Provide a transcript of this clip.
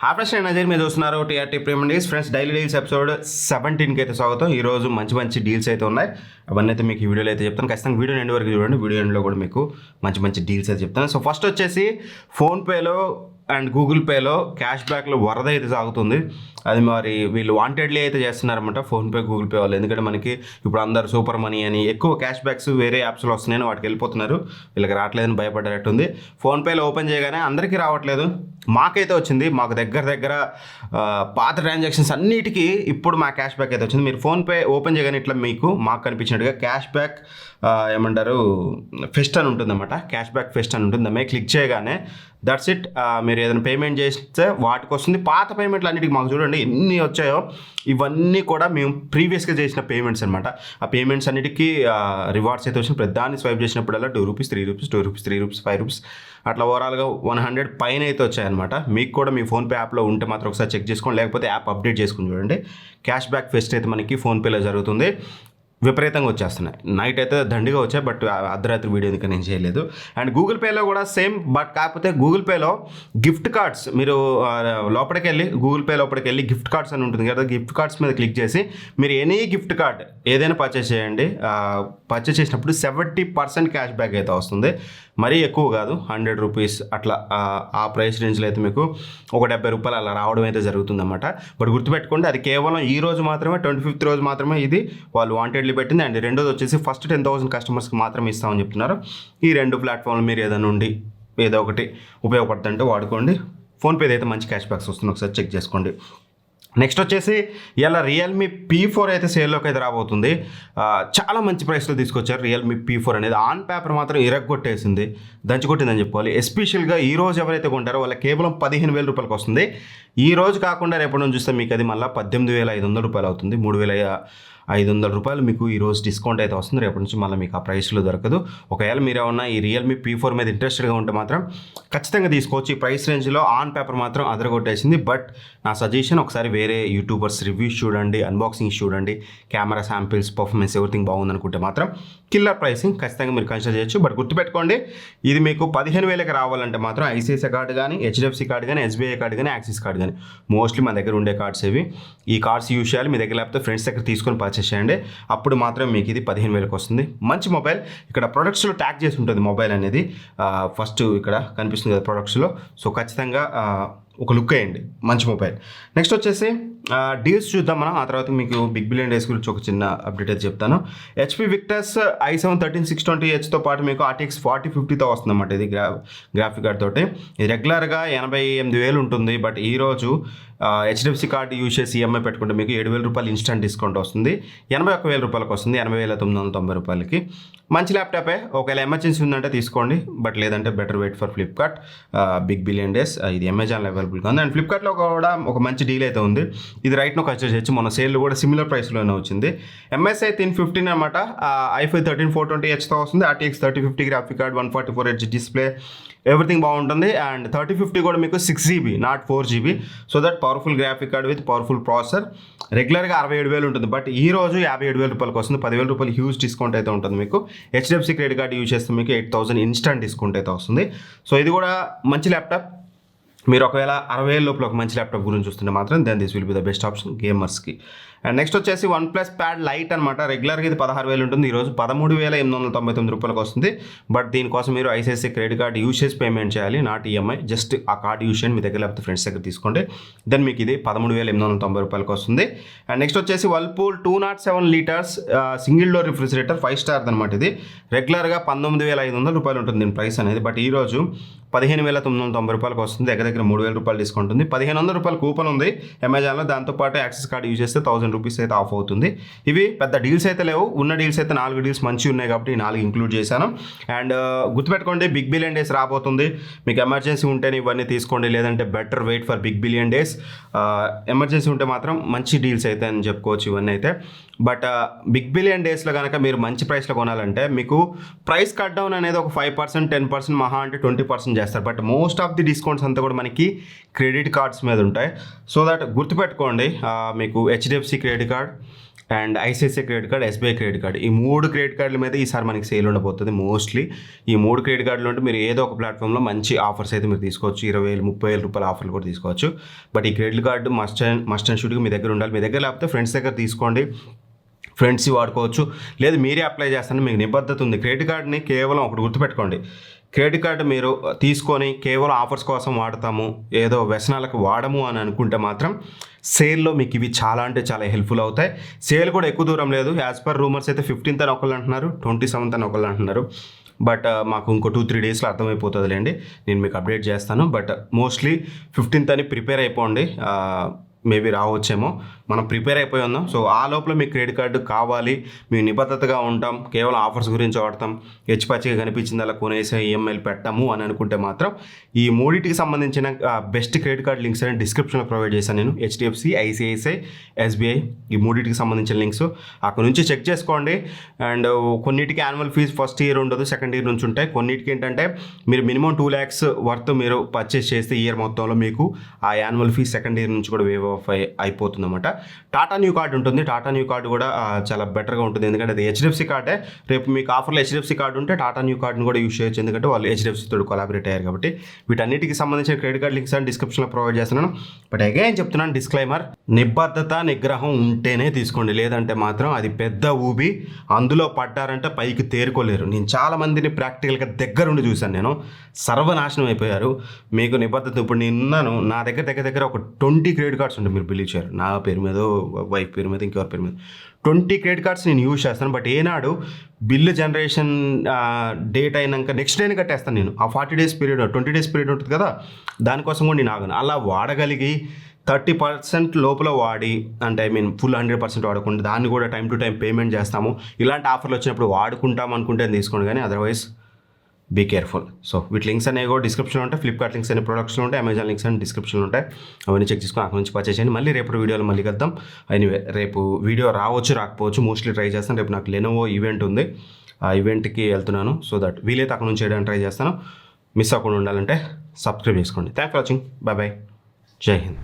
Hi friends, నేను అజయ్. మీరు చూస్తున్నారు TRT premium deals. Friends, daily deals episode 17కి అయితే స్వాగతం. ఈరోజు మంచి మంచి డీల్స్ అయితే ఉన్నాయి. అవన్నీ అయితే మీకు ఈ వీడియోలో అయితే చెప్తాను. ఖచ్చితంగా వీడియో ఎండ్ వరకు చూడండి. వీడియో ఎండ్లో కూడా మీకు మంచి మంచి డీల్స్ అయితే చెప్తాను. సో ఫస్ట్ వచ్చేసి ఫోన్పేలో అండ్ గూగుల్ పేలో క్యాష్ బ్యాక్లో వరద అయితే సాగుతుంది. అది మరి వీళ్ళు వాంటెడ్లీ అయితే చేస్తున్నారన్నమాట, ఫోన్పే గూగుల్ పే వాళ్ళు. ఎందుకంటే మనకి ఇప్పుడు అందరు సూపర్ మనీ అని ఎక్కువ క్యాష్ బ్యాక్స్ వేరే యాప్స్లో వస్తున్నాయని వాటికి వెళ్ళిపోతున్నారు. వీళ్ళకి రావట్లేదని భయపడ్డట్టుంది. ఫోన్పేలో ఓపెన్ చేయగానే అందరికీ రావట్లేదు, మాకైతే వచ్చింది. మాకు దగ్గర పాత ట్రాన్సాక్షన్స్ అన్నిటికీ ఇప్పుడు మా క్యాష్ బ్యాక్ అయితే వచ్చింది. మీరు ఫోన్పే ఓపెన్ చేయగానే ఇట్లా మీకు మాకు కనిపించినట్టుగా క్యాష్ బ్యాక్ ఏమంటారు ఫెస్ట్ అని ఉంటుందన్నమాట. క్యాష్ బ్యాక్ ఫెస్ట్ అని ఉంటుంది. దాన్ని క్లిక్ చేయగానే దట్స్ ఇట్. మీరు ఏదైనా పేమెంట్ చేస్తే వాటికి వస్తుంది. పాత పేమెంట్లు అన్నిటికి మాకు చూడండి ఎన్ని వచ్చాయో, ఇవన్నీ కూడా మేము ప్రీవియస్గా చేసిన పేమెంట్స్ అనమాట. ఆ పేమెంట్స్ అన్నిటికీ రివార్డ్స్ అయితే వచ్చిన ప్రతిదాన్ని స్వైప్ చేసినప్పుడల్లా ₹2, ₹3, ₹2, ₹3, ₹5 అట్లా ఓవరాల్గా 100 పైన అయితే వచ్చాయన్నమాట. మీకు కూడా మీ ఫోన్పే యాప్లో ఉంటే మాత్రం ఒకసారి చెక్ చేసుకోండి, లేకపోతే యాప్ అప్డేట్ చేసుకుని చూడండి. క్యాష్ బ్యాక్ ఫెస్ట్ అయితే మనకి ఫోన్పేలో జరుగుతుంది. విపరీతంగా వచ్చేస్తున్నాయి. నైట్ అయితే దండిగా వచ్చాయి, బట్ అర్ధరాత్రి వీడియో ఇంకా నేను చేయలేదు. అండ్ గూగుల్ పేలో కూడా సేమ్, బట్ కాకపోతే గూగుల్ పేలో గిఫ్ట్ కార్డ్స్ మీరు లోపలికి వెళ్ళి గూగుల్ పే లోపలికి వెళ్ళి గిఫ్ట్ కార్డ్స్ అని ఉంటుంది కదా, గిఫ్ట్ కార్డ్స్ మీద క్లిక్ చేసి మీరు ఎనీ గిఫ్ట్ కార్డ్ ఏదైనా పర్చేస్ చేయండి. పర్చేస్ చేసినప్పుడు 70% క్యాష్ బ్యాక్ అయితే వస్తుంది. మరీ ఎక్కువ కాదు, ₹100 అట్లా ఆ ప్రైస్ రేంజ్లో అయితే మీకు ఒక ₹70 అలా రావడం అయితే జరుగుతుందన్నమాట. బట్ గుర్తుపెట్టుకోండి, అది కేవలం ఈ రోజు మాత్రమే, 25th రోజు మాత్రమే ఇది వాళ్ళు వాంటెడ్లీ పెట్టింది. అండ్ రెండోది వచ్చేసి ఫస్ట్ 10,000 కస్టమర్స్కి మాత్రమే ఇస్తామని చెప్తున్నారు. ఈ రెండు ప్లాట్ఫామ్లు మీరు ఏదైనా ఉండి ఏదో ఒకటి ఉపయోగపడుతుంటే వాడుకోండి. ఫోన్పేది అయితే మంచి క్యాష్ బ్యాక్స్ వస్తుంది, ఒకసారి చెక్ చేసుకోండి. నెక్స్ట్ వచ్చేసి ఇలా రియల్మీ P4 అయితే సేల్లోకి అయితే రాబోతుంది. చాలా మంచి ప్రైస్లో తీసుకొచ్చారు రియల్మీ P4 అనేది. ఆన్ పేపర్ మాత్రం ఇరగ్గొట్టేసింది, దంచుకొట్టిందని చెప్పుకోవాలి. ఎస్పెషల్గా ఈ రోజు ఎవరైతే కొంటారో వాళ్ళకి కేవలం ₹15,000 వస్తుంది. ఈ రోజు కాకుండా రేపటి నుంచి చూస్తే మీకు అది మళ్ళీ ₹18,500 అవుతుంది. ₹3,500 మీకు ఈరోజు డిస్కౌంట్ అయితే వస్తుంది. రేపటి నుంచి మళ్ళీ మీకు ఆ ప్రైస్లో దొరకదు. ఒకవేళ మీరు ఏమన్నా ఈ రియల్మీ P4 మీద ఇంట్రెస్టెడ్గా ఉంటే మాత్రం ఖచ్చితంగా తీసుకోవచ్చు. ఈ ప్రైస్ రేంజ్లో ఆన్ పేపర్ మాత్రం అదరగొట్టేసింది. బట్ నా సజెషన్, ఒకసారి వేరే యూట్యూబర్స్ రివ్యూస్ చూడండి, అన్బాక్సింగ్స్ చూడండి, కెమెరా శాంపిల్స్, పర్ఫార్మెన్స్ ఎవ్రీథింగ్ బాగుందనుకుంటే మాత్రం కిల్లర్ ప్రైసింగ్ ఖచ్చితంగా మీరు కన్సిడర్ చేయొచ్చు. బట్ గుర్తుపెట్టుకోండి, ఇది మీకు 15,000కి రావాలంటే మాత్రం ఐసిఐసిఐ కార్డు కానీ, HDFC కార్డు కానీ, SBI కార్డు కానీ, యాక్సిస్ కార్డు కానీ, మోస్ట్లీ మన దగ్గర ఉండే కార్డ్స్ ఇవి. ఈ కార్డ్స్ యూజ్ చేయాలి. మీ దగ్గర లేకపోతే ఫ్రెండ్స్ దగ్గర తీసుకొని పర్చేస్ చేయండి. అప్పుడు మాత్రం మీకు ఇది 15,000కి వస్తుంది. మంచి మొబైల్. ఇక్కడ ప్రొడక్ట్స్లో ట్యాగ్ చేసి ఉంటుంది మొబైల్ అనేది. ఫస్ట్ ఇక్కడ కనిపిస్తుంది కదా ప్రొడక్ట్స్లో. సో ఖచ్చితంగా ఒక లుక్ వేయండి, మంచి మొబైల్. నెక్స్ట్ వచ్చేసి డీల్స్ చూద్దాం మనం. ఆ తర్వాత మీకు బిగ్ బిలియన్ డేస్ గురించి ఒక చిన్న అప్డేట్ అయితే చెప్తాను. HP Victus i7 13620Hతో పాటు మీకు RTX 4050తో వస్తుందన్నమాట. ఇది గ్రాఫిక్ కార్డ్ తోటి. ఇది రెగ్యులర్గా 88,000 ఉంటుంది. బట్ ఈరోజు HDFC కార్డు యూజ్ చేసి EMI పెట్టుకుంటే మీకు ₹7,000 ఇన్స్టెంట్ డిస్కౌంట్ వస్తుంది. ₹81,000 వస్తుంది, ₹80,990. మంచి ల్యాప్టాపే. ఒకవేళ ఎమర్జెన్సీ ఉందంటే తీసుకోండి, బట్ లేదంటే better wait for Flipkart. Big billion days ఇది అమెజాన్లో అవైలబుల్గా ఉంది. అండ్ ఫ్లిప్కార్ట్లో కూడా ఒక మంచి డీల్ అయితే ఉంది. ఇది రైట్ను కన్సిడర్ చేయొచ్చు. మన సేల్ కూడా సిమిలర్ ప్రైస్లోనే వచ్చింది. MSI Thin 15 అనమాట. i5 13420Hతో వస్తుంది. RTX 3050 graphic card, 144Hz display, everything బాగుంటుంది. అండ్ 3050 కూడా మీకు 6GB, not 4GB. So that powerful graphic card with powerful processor. రెగ్యులర్గా 67,000 ఉంటుంది, బట్ ఈ రోజు ₹57,000 వస్తుంది. ₹10,000 హ్యూజ్ డిస్కౌంట్ అయితే ఉంటుంది మీకు. HDFC క్రెడిట్ కార్డ్ యూజ్ చేస్తే మీకు 8,000 ఇన్స్టెంట్ డిస్కౌంట్ అయితే వస్తుంది. సో ఇది కూడా మంచి ల్యాప్టాప్. మీరు ఒకవేళ 60,000 లోపల ఒక మంచి ల్యాప్టాప్ గురించి చూస్తుంటే మాత్రం then this will be the best option గేమర్స్కి. అండ్ నెక్స్ట్ వచ్చేసి OnePlus Pad Lite అనమాట. రెగ్యులర్గా ఇది 16,000 ఉంటుంది. ఈరోజు ₹13,899 వస్తుంది. బట్ దీనికోసం మీరు ICICI క్రెడిట్ కార్డ్ యూజ్ చేసి పేమెంట్ చేయాలి, నాట్ EMI. జస్ట్ ఆ కార్డ్ యూజ్ చేయండి, మీ దగ్గర లేకపోతే ఫ్రెండ్స్ దగ్గర తీసుకోండి. దెన్ మీకు ఇది ₹13,890 వస్తుంది. అండ్ నెక్స్ట్ వచ్చేసి Whirlpool 207 litres single door refrigerator 5 star అనమాట. ఇది రెగ్యులర్గా ₹19,500 ఉంటుంది దీని ప్రైస్ అనేది. బట్ ఈరోజు ₹15,990 వస్తుంది. దగ్గర ₹3,000 డిస్కౌంట్ ఉంది. ₹1,500 కూపన్ ఉంది అమెజాన్లో. దాంతోపాటు యాక్సెస్ కార్డ్ యూజ్ చేస్తే ₹1,000 అయితే ఆఫ్ అవుతుంది. ఇవి పెద్ద డీల్స్ అయితే లేవు. ఉన్న డీల్స్ అయితే 4 డీల్స్ మంచిగా ఉన్నాయి కాబట్టి 4 ఇంక్లూడ్ చేశాను. అండ్ గుర్తుపెట్టుకోండి, బిగ్ బిలియన్ డేస్ రాబోతుంది. మీకు ఎమర్జెన్సీ ఉంటేనే ఇవన్నీ తీసుకోండి, లేదంటే better wait for big billion days. Emergency ఉంటే మాత్రం మంచి డీల్స్ అయితే అని చెప్పుకోవచ్చు ఇవన్నీ అయితే. బట్ బిగ్ బిలియన్ డేస్లో కనుక మీరు మంచి ప్రైస్లో కొనాలంటే మీకు ప్రైస్ కట్ డౌన్ అనేది ఒక 5%, 10%, మహా అంటే 20% చేస్తారు. But most of the discounts అంతా కూడా మనకి క్రెడిట్ కార్డ్స్ మీద ఉంటాయి. సో దట్ గుర్తుపెట్టుకోండి, మీకు HDFC credit card, and ICICI credit card, SBI credit card, ఈ 3 క్రెడిట్ కార్డుల మీద ఈసారి మనకి సేల్ ఉండబోతుంది. మోస్ట్లీ ఈ 3 క్రెడిట్ కార్డులు ఉంటే మీరు ఏదో ఒక ప్లాట్ఫామ్లో మంచి ఆఫర్స్ అయితే మీరు తీసుకోవచ్చు. 20,000 30,000 రూపాయల ఆఫర్లు కూడా తీసుకోవచ్చు. బట్ ఈ క్రెడిట్ కార్డు మస్ట్ అండ్ షుడ్గా మీ దగ్గర ఉండాలి. మీ దగ్గర లేకపోతే ఫ్రెండ్స్ దగ్గర తీసుకోండి, ఫ్రెండ్స్ వాడుకోవచ్చు, లేదు మీరే అప్లై చేస్తాను. మీకు నిబద్ధత ఉంది. క్రెడిట్ కార్డుని కేవలం ఒకటి గుర్తుపెట్టుకోండి, క్రెడిట్ కార్డు మీరు తీసుకొని కేవలం ఆఫర్స్ కోసం వాడతాము, ఏదో వ్యసనాలకు వాడము అని అనుకుంటే మాత్రం సేల్లో మీకు ఇవి చాలా అంటే చాలా హెల్ప్ఫుల్ అవుతాయి. సేల్ కూడా ఎక్కువ దూరం లేదు. యాజ్ పర్ రూమర్స్ అయితే 15th అని ఒకళ్ళు అంటున్నారు, 27th అని ఒకళ్ళు అంటున్నారు. బట్ మాకు ఇంకో 2-3 డేస్లో అర్థమైపోతుందిలేండి, నేను మీకు అప్డేట్ చేస్తాను. బట్ మోస్ట్లీ 15th అని ప్రిపేర్ అయిపోండి. మేబీ రావచ్చేమో, మనం ప్రిపేర్ అయిపోయి ఉన్నాం. సో ఆ లోపల మీకు క్రెడిట్ కార్డు కావాలి, మేము నిబద్ధతగా ఉంటాం, కేవలం ఆఫర్స్ గురించి వాడతాం, హెచ్పచ్చిగా కనిపించింది అలా కొనేసే ఈఎంఐలు పెట్టాము అని అనుకుంటే మాత్రం ఈ 3టికి సంబంధించిన బెస్ట్ క్రెడిట్ కార్డ్ లింక్స్ అని డిస్క్రిప్షన్లో ప్రొవైడ్ చేశాను నేను. హెచ్డిఎఫ్సి, ఐసిఐసిఐ, ఎస్బీఐ, ఈ 3టికి సంబంధించిన లింక్స్ అక్కడ నుంచి చెక్ చేసుకోండి. అండ్ కొన్నిటికి యాన్యువల్ ఫీజు ఫస్ట్ ఇయర్ ఉండదు, సెకండ్ ఇయర్ నుంచి ఉంటాయి. కొన్నిటికి ఏంటంటే మీరు మినిమం 2 lakhs వర్త్ మీరు పర్చేస్ చేస్తే ఇయర్ మొత్తంలో మీకు ఆ యాన్యువల్ ఫీజు సెకండ్ ఇయర్ నుంచి కూడా వేవ్ ఆఫ్ అయిపోతుంది అన్నమాట. టాటా న్యూ కార్డు ఉంటుంది. టాటా న్యూ కార్డు కూడా చాలా బెటర్గా ఉంటుంది, ఎందుకంటే అది హెచ్డిఎఫ్సి కార్డే. రేపు మీకు ఆఫర్లో హెచ్డిఎఫ్సి కార్డు ఉంటే టాటా న్యూ కార్డుని కూడా యూస్ చేయొచ్చు, ఎందుకంటే వాళ్ళు హెచ్డిఎఫ్సితో కొలాబరేట్ అయ్యారు కాబట్టి. వీటన్నిటికి సంబంధించిన క్రెడిట్ కార్డ్ లింక్స్ అని డిస్క్రిప్షన్లో ప్రొవైడ్ చేస్తున్నాను. బట్ అగైన్ చెప్తున్నాను, డిస్క్లైమర్, నిబద్ధత నిగ్రహం ఉంటేనే తీసుకోండి, లేదంటే మాత్రం అది పెద్ద ఊబి. అందులో పడ్డారంటే పైకి తేరుకోలేరు. నేను చాలా మందిని ప్రాక్టికల్గా దగ్గరుండి చూశాను, నేను సర్వనాశనం అయిపోయారు. మీకు నిబద్ధత, ఇప్పుడు నేను ఉన్నాను, నా దగ్గర ఒక 20 క్రెడిట్ కార్డ్స్ ఉంటాయి, మీరు బిలీవ్ చేయరు. నా పేరు మీద, వైఫ్ పేరు మీద, ఇంకెవరి పేరు మీద 20 క్రెడిట్ కార్డ్స్ నేను యూజ్ చేస్తాను. బట్ ఏనాడు బిల్లు జనరేషన్ డేట్ అయినాక నెక్స్ట్ డేని కట్టేస్తాను నేను. ఆ 40 days పీరియడ్, 20 days పీరియడ్ ఉంటుంది కదా, దానికోసం కూడా నేను ఆగను. అలా వాడగలిగి 30% లోపల వాడి, అంటే ఫుల్ 100% వాడకుండా దాన్ని కూడా టైం టు టైం పేమెంట్ చేస్తాము. ఇలాంటి ఆఫర్లు వచ్చినప్పుడు వాడుకుంటాం అనుకుంటే తీసుకోండి, కానీ అదర్వైజ్ బీ కేర్ఫుల్. సో వీటి లింక్స్ అనేవి కూడా డిస్క్రిప్షన్లో ఉంటాయి. ఫ్లిప్కార్ట్ లింక్స్ అనే ప్రొడక్ట్స్లో ఉంటాయి, అమెజాన్ లింక్స్ అని డిస్క్రిప్షన్లో ఉంటాయి. అవన్నీ చెక్ చేసుకొని అక్కడ నుంచి పర్చేస్ చేయండి. మళ్ళీ రేపు వీడియోలో మళ్ళీ కలుద్దాం. ఎనీవే, రేపు వీడియో రావచ్చు రాకపోవచ్చు, మోస్ట్లీ ట్రై చేస్తాను. రేపు నాకు లెనోవో ఈవెంట్ ఉంది, ఆ ఈవెంట్కి వెళ్తున్నాను. సో దట్ వీలైతే అక్కడ నుంచి చేయడానికి ట్రై చేస్తాను. మిస్ అవ్వకుండా ఉండాలంటే సబ్స్క్రైబ్ చేసుకోండి. Thank for watching. Bye bye. Jai Hind.